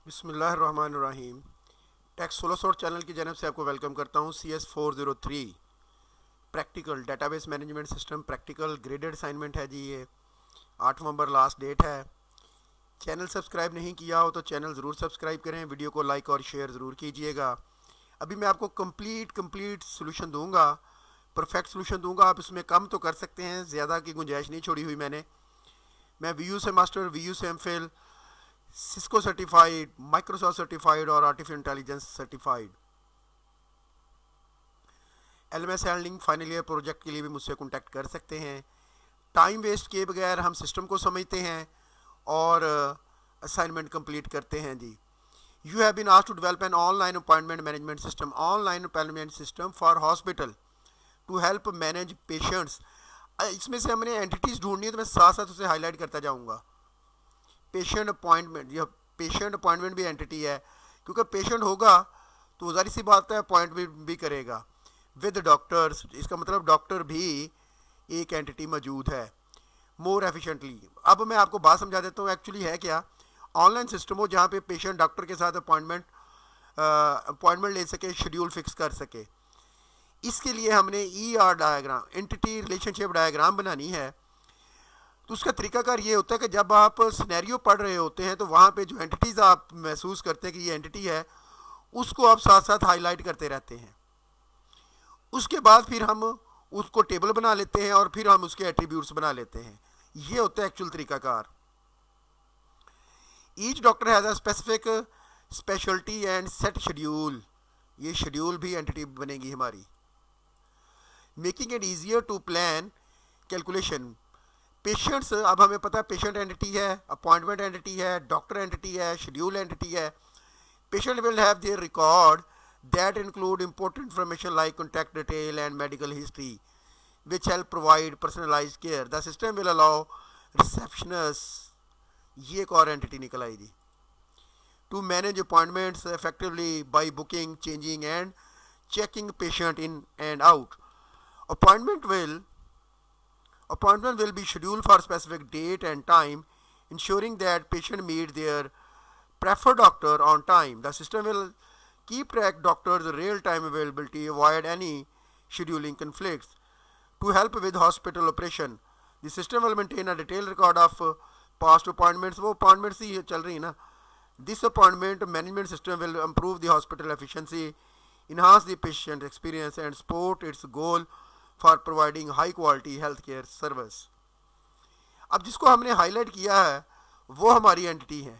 बिस्मिल्लाहिर्रहमानिर्रहीम। Take solo source channel की जानब से आपको वेलकम करता हूँ। CS403 practical database management system practical graded assignment है जी। ये 8 नवंबर लास्ट डेट है। चैनल सब्सक्राइब नहीं किया हो तो चैनल ज़रूर सब्सक्राइब करें, वीडियो को लाइक और शेयर ज़रूर कीजिएगा। अभी मैं आपको कंप्लीट सोल्यूशन दूंगा, परफेक्ट सोल्यूशन दूंगा। आप इसमें कम तो कर सकते हैं, ज़्यादा की गुंजाइश नहीं छोड़ी हुई मैंने। मैं VU से मास्टर, VU से MPhil, Cisco certified, Microsoft certified और artificial intelligence certified. LMS handling final year project के लिए भी मुझसे कॉन्टैक्ट कर सकते हैं। टाइम वेस्ट किए बगैर हम सिस्टम को समझते हैं और असाइनमेंट कंप्लीट करते हैं जी। You have been asked to develop an online appointment management system, online appointment system for hospital to help manage patients. इसमें से हमने एंटिटीज़ ढूंढनी है तो मैं साथ साथ उसे हाईलाइट करता जाऊँगा। पेशेंट अपॉइंटमेंट, यह पेशेंट अपॉइंटमेंट भी एंटिटी है, क्योंकि पेशेंट होगा तो जाहिर सी बात है अपॉइंट भी करेगा विद डॉक्टर्स। इसका मतलब डॉक्टर भी एक एंटिटी मौजूद है मोर एफिशिएंटली। अब मैं आपको बात समझा देता हूँ एक्चुअली है क्या। ऑनलाइन सिस्टम हो जहाँ पे पेशेंट डॉक्टर के साथ अपॉइंटमेंट ले सके, शेड्यूल फिक्स कर सके। इसके लिए हमने ER diagram, entity relationship diagram बनानी है। तो उसका तरीकाकार ये होता है कि जब आप सिनेरियो पढ़ रहे होते हैं तो वहाँ पे जो एंटिटीज़ आप महसूस करते हैं कि ये एंटिटी है, उसको आप साथ साथ हाईलाइट करते रहते हैं। उसके बाद फिर हम उसको टेबल बना लेते हैं और फिर हम उसके एट्रीब्यूट्स बना लेते हैं। ये होता है एक्चुअल तरीकाकार। Each doctor has a specific speciality and set schedule. ये शेड्यूल भी एंटिटी बनेगी हमारी। Making it easier to plan calculation. Patients, अब हमें पता है पेशेंट एंटिटी है, अपॉइंटमेंट एंटिटी है, डॉक्टर एंटिटी है, शेड्यूल एंटिटी है। Patient will have their record that include important information like contact detail and medical history which help provide personalized care. The system will allow receptionist, ये एक और entity निकल आई थी, to manage appointments effectively by booking, changing and checking patient in and out. Appointment will be scheduled for specific date and time, ensuring that patient meet their preferred doctor on time. The system will keep track doctors' real-time availability, avoid any scheduling conflicts. To help with hospital operation, the system will maintain a detailed record of past appointments. वो appointments ही चल रही है ना। This appointment management system will improve the hospital efficiency, enhance the patient experience, and support its goal for providing high quality health care service. अब जिसको हमने highlight किया है वो हमारी एंटिटी है,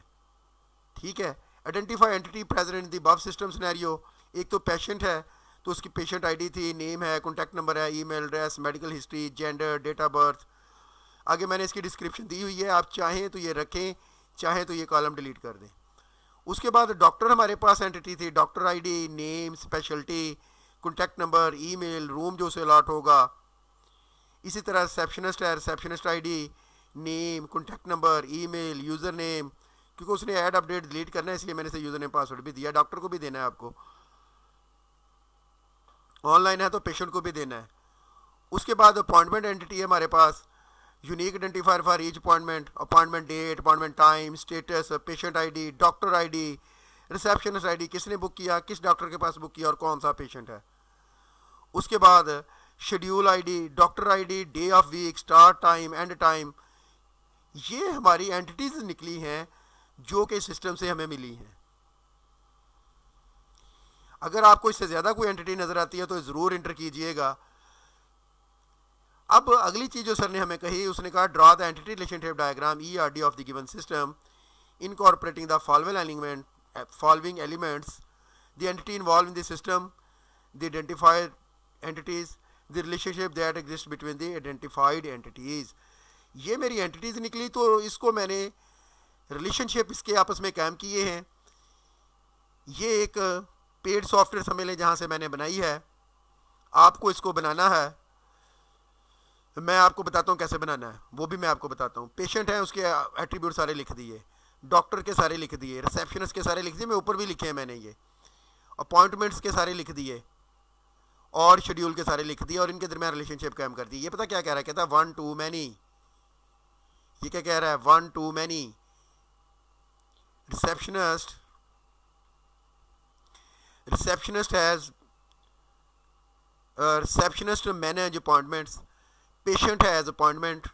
ठीक है। Identify entity present in the above system scenario. एक तो पेशेंट है तो उसकी पेशेंट आईडी थी, नेम है, कॉन्टैक्ट नंबर है, email address, medical history, gender, date of birth. आगे मैंने इसकी डिस्क्रिप्शन दी हुई है, आप चाहें तो ये रखें, चाहें तो ये कॉलम डिलीट कर दें। उसके बाद डॉक्टर हमारे पास एंटिटी थी, doctor ID, name, speciality, contact number, email, room जो उसे अलॉट होगा। इसी तरह रिसेप्शनिस्ट है, receptionist ID, name, contact number, email, user name, क्योंकि उसने ऐड अपडेट डिलीट करना है इसलिए मैंने इसे यूज़र नेम पासवर्ड भी दिया। डॉक्टर को भी देना है, आपको ऑनलाइन है तो पेशेंट को भी देना है। उसके बाद अपॉइंटमेंट एंटिटी है हमारे पास, unique identifier for each appointment, appointment date, appointment time, status, patient ID, doctor ID, receptionist ID, किसने बुक किया, किस डॉक्टर के पास बुक किया और कौन सा पेशेंट है। उसके बाद schedule ID, doctor ID, day of week, start time, end time. ये हमारी एंटिटीज निकली हैं जो कि सिस्टम से हमें मिली हैं। अगर आपको इससे ज़्यादा कोई एंटिटी नज़र आती है तो ज़रूर इंटर कीजिएगा। अब अगली चीज़ जो सर ने हमें कही, उसने कहा draw the entity relationship diagram ERD of the given system incorporating the following elements, the entity involve in the system, the identifier entities, the relationship that exists between the identified entities। ये मेरी entities निकली तो इसको मैंने relationship इसके आपस में कायम किए हैं। ये एक पेड सॉफ्टवेयर समझ लें जहाँ से मैंने बनाई है। आपको इसको बनाना है, मैं आपको बताता हूँ कैसे बनाना है, वो भी मैं आपको बताता हूँ। पेशेंट है, उसके एट्रीब्यूट सारे लिख दिए, डॉक्टर के सारे लिख दिए, रिसेप्शनिस्ट के सारे लिख दिए, मैं ऊपर भी लिखे हैं मैंने, ये अपॉइंटमेंट्स के सारे लिख दिए और शेड्यूल के सारे लिख दिए और इनके दरमियान रिलेशनशिप कायम कर दी। ये पता क्या कह रहा है, कहता है 1 to many। ये क्या कह रहा है, 1 to many। Receptionist receptionist has receptionist manage appointments, patient has appointment.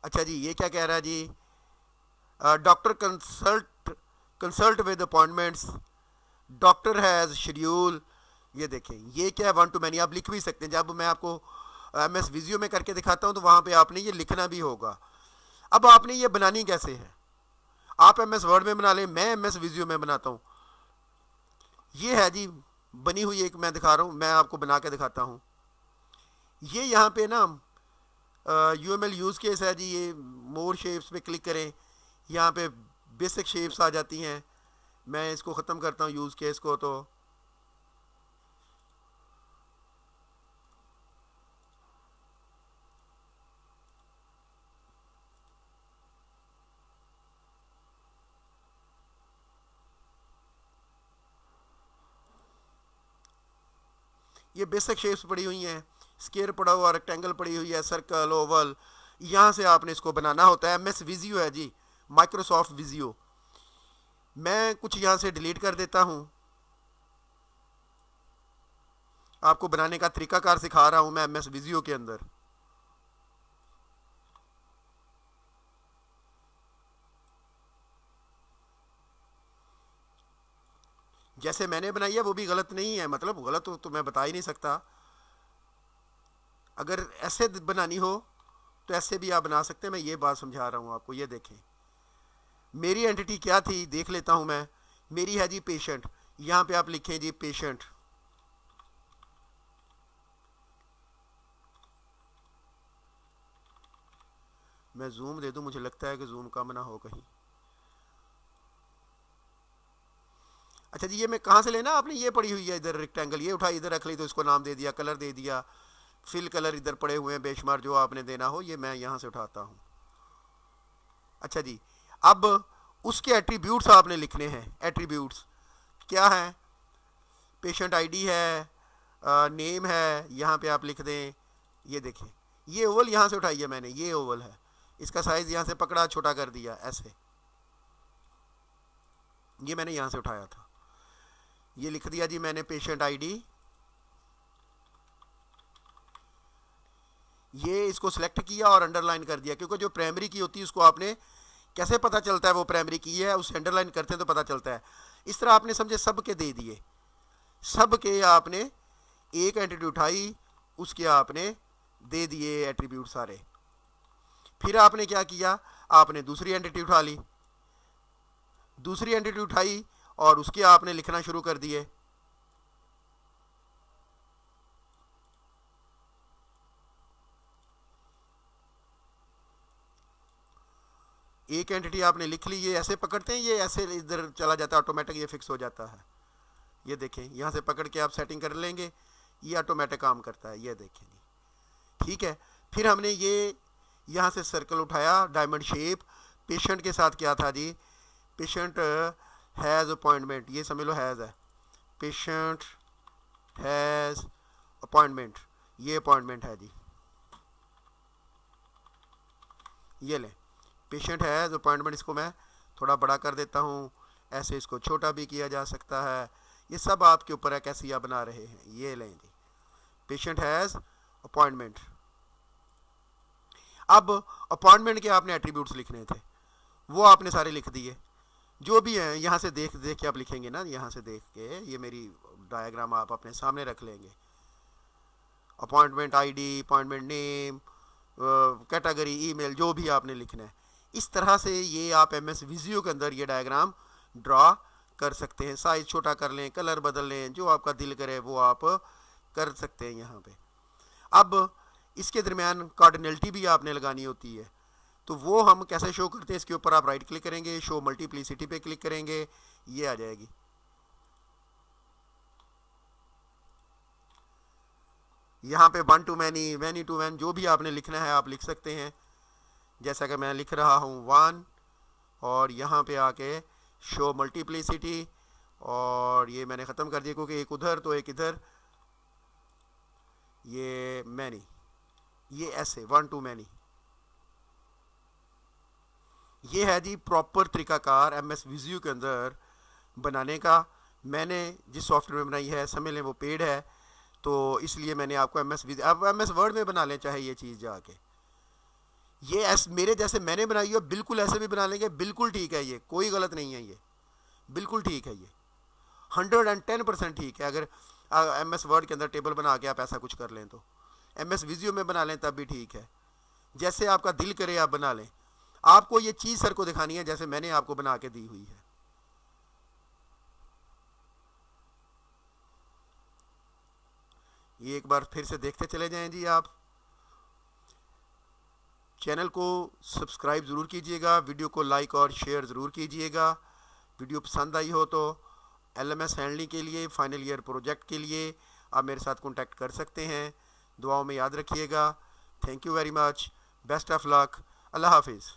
अच्छा जी, ये क्या कह रहा है जी, doctor consult with appointments, doctor has schedule. ये देखें, ये क्या है, वन टू मैनी। आप लिख भी सकते हैं, जब मैं आपको MS विजियो में करके दिखाता हूँ तो वहाँ पे आपने ये लिखना भी होगा। अब आपने ये बनानी कैसे है, आप MS वर्ड में बना लें, मैं MS विजियो में बनाता हूँ। ये है जी बनी हुई एक, मैं दिखा रहा हूँ, मैं आपको बना के दिखाता हूँ। ये यहाँ पे ना UML यूज़ केस है जी। ये मोर शेप्स पे क्लिक करें, यहाँ पे बेसिक शेप्स आ जाती हैं। मैं इसको ख़त्म करता हूँ यूज़ केस को। तो ये बेसिक शेप्स पड़ी हुई हैं, स्क्वायर पड़ा हुआ, रेक्टेंगल पड़ी हुई है, सर्कल, ओवल। यहाँ से आपने इसको बनाना होता है। MS विजियो है जी, माइक्रोसॉफ्ट विजियो। मैं कुछ यहाँ से डिलीट कर देता हूँ, आपको बनाने का तरीकाकार सिखा रहा हूँ मैं MS विजियो के अंदर। जैसे मैंने बनाई है वो भी गलत नहीं है, मतलब गलत तो मैं बता ही नहीं सकता। अगर ऐसे बनानी हो तो ऐसे भी आप बना सकते हैं, मैं ये बात समझा रहा हूँ आपको। ये देखें, मेरी एंटिटी क्या थी, देख लेता हूँ मैं। मेरी है जी पेशेंट। यहाँ पे आप लिखें जी पेशेंट। मैं जूम दे दूँ, मुझे लगता है कि जूम कम ना हो कहीं। अच्छा जी, ये मैं कहाँ से लेना, आपने ये पड़ी हुई है इधर रेक्टेंगल, ये उठाई इधर रख ली तो इसको नाम दे दिया, कलर दे दिया, फिल कलर इधर पड़े हुए हैं बेशुमार, जो आपने देना हो ये मैं यहाँ से उठाता हूँ। अच्छा जी, अब उसके एट्रीब्यूट्स आपने लिखने हैं। एट्रीब्यूट्स क्या है, पेशेंट ID है, नेम है, यहाँ पे आप लिख दें। ये देखें, ये ओवल यहाँ से उठाई है मैंने, ये ओवल है, इसका साइज़ यहाँ से पकड़ा, छोटा कर दिया ऐसे, ये मैंने यहाँ से उठाया था। ये लिख दिया जी मैंने पेशेंट ID। ये इसको सिलेक्ट किया और अंडरलाइन कर दिया, क्योंकि जो प्राइमरी की होती है उसको आपने कैसे पता चलता है वो प्राइमरी की है, उस अंडरलाइन करते हैं तो पता चलता है। इस तरह आपने समझे सब के दे दिए, सब के आपने एक एंटिटी उठाई, उसके आपने दे दिए एट्रीब्यूट सारे। फिर आपने क्या किया, आपने दूसरी एंटिटी उठा ली, दूसरी एंटिटी उठाई और उसके आपने लिखना शुरू कर दिए। एक एंटिटी आपने लिख ली, ये ऐसे पकड़ते हैं, ये ऐसे इधर चला जाता है, ऑटोमेटिक ये फिक्स हो जाता है। ये देखें, यहाँ से पकड़ के आप सेटिंग कर लेंगे, ये ऑटोमेटिक काम करता है। ये देखें जी, ठीक है। फिर हमने ये यहाँ से सर्कल उठाया, डायमंड शेप। पेशेंट के साथ क्या था जी, पेशेंट हैज़ अपॉइंटमेंट, ये समझ लो हैज़ है, पेशेंट हैज़ अपॉइंटमेंट, ये अपॉइंटमेंट है जी। ये लें, पेशेंट हैज़ अपॉइंटमेंट, इसको मैं थोड़ा बड़ा कर देता हूँ, ऐसे इसको छोटा भी किया जा सकता है। ये सब आपके ऊपर है कैसे आप बना रहे हैं। ये लें जी, पेशेंट हैज़ अपॉइंटमेंट। अब अपॉइंटमेंट के आपने एट्रीब्यूट्स लिखने थे, वो आपने सारे लिख दिए, जो भी हैं। यहाँ से देख देख के आप लिखेंगे ना, यहाँ से देख के ये मेरी डायग्राम आप अपने सामने रख लेंगे। Appointment ID, appointment name, category, email, जो भी आपने लिखना है। इस तरह से ये आप MS विजियो के अंदर ये डायग्राम ड्रा कर सकते हैं। साइज़ छोटा कर लें, कलर बदल लें, जो आपका दिल करे वो आप कर सकते हैं यहाँ पे। अब इसके दरमियान कार्डिनलिटी भी आपने लगानी होती है, तो वो हम कैसे शो करते हैं, इसके ऊपर आप राइट क्लिक करेंगे, शो मल्टीप्लिसिटी पे क्लिक करेंगे, ये आ जाएगी। यहाँ पे 1 to many, many to one, जो भी आपने लिखना है आप लिख सकते हैं। जैसा कि मैं लिख रहा हूँ 1, और यहाँ पे आके शो मल्टीप्लिसिटी, और ये मैंने ख़त्म कर दिया क्योंकि एक उधर तो एक इधर, ये मैनी, ये ऐसे 1 to many। ये है जी प्रॉपर तरीकाकार MS विजियो के अंदर बनाने का, मैंने जिस सॉफ्टवेयर में बनाई है समझ लें वो पेड है, तो इसलिए मैंने आपको आप MS वर्ड में बना लें चाहे ये चीज़ जाके। ये मेरे जैसे मैंने बनाई है बिल्कुल ऐसे भी बना लेंगे, बिल्कुल ठीक है, ये कोई गलत नहीं है, ये बिल्कुल ठीक है, ये 110% ठीक है। अगर MS वर्ड के अंदर टेबल बना के आप ऐसा कुछ कर लें तो MS विजियो में बना लें तब भी ठीक है, जैसे आपका दिल करे आप बना लें। आपको ये चीज़ सर को दिखानी है जैसे मैंने आपको बना के दी हुई है। ये एक बार फिर से देखते चले जाएं जी। आप चैनल को सब्सक्राइब ज़रूर कीजिएगा, वीडियो को लाइक और शेयर ज़रूर कीजिएगा। वीडियो पसंद आई हो तो LMS हैंडलिंग के लिए, फाइनल ईयर प्रोजेक्ट के लिए आप मेरे साथ कॉन्टैक्ट कर सकते हैं। दुआओं में याद रखिएगा। Thank you very much, best of luck, अल्लाह हाफिज़।